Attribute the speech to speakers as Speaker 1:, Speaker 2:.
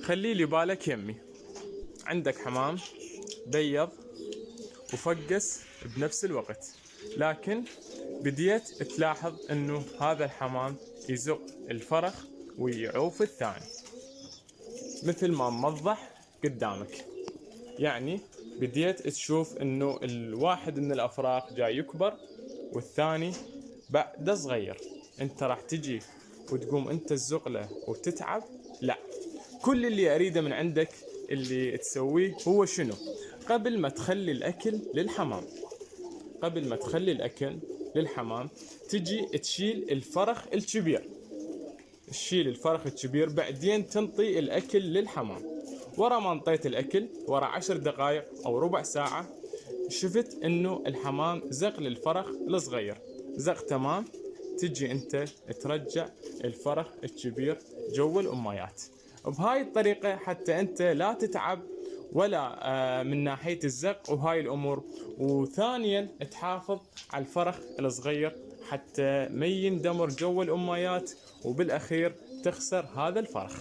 Speaker 1: خلي لي بالك يمي، عندك حمام بيض وفقس بنفس الوقت، لكن بديت تلاحظ انه هذا الحمام يزق الفرخ ويعوف الثاني مثل ما موضح قدامك. يعني بديت تشوف انه الواحد من الافراخ جاي يكبر والثاني بعده صغير. انت راح تجي وتقوم انت تزق له وتتعب؟ لا، كل اللي اريده من عندك اللي تسويه هو شنو؟ قبل ما تخلي الاكل للحمام، تجي تشيل الفرخ الكبير، بعدين تنطي الاكل للحمام. ورا ما انطيت الاكل، ورا 10 دقائق او ربع ساعة، شفت انه الحمام زق للفرخ الصغير، زق تمام، تجي انت ترجع الفرخ الكبير جو الاميات بهاي الطريقة، حتى انت لا تتعب ولا من ناحية الزق وهاي الامور، وثانيا تحافظ على الفرخ الصغير حتى ما يندمر جو الاميات وبالاخير تخسر هذا الفرخ.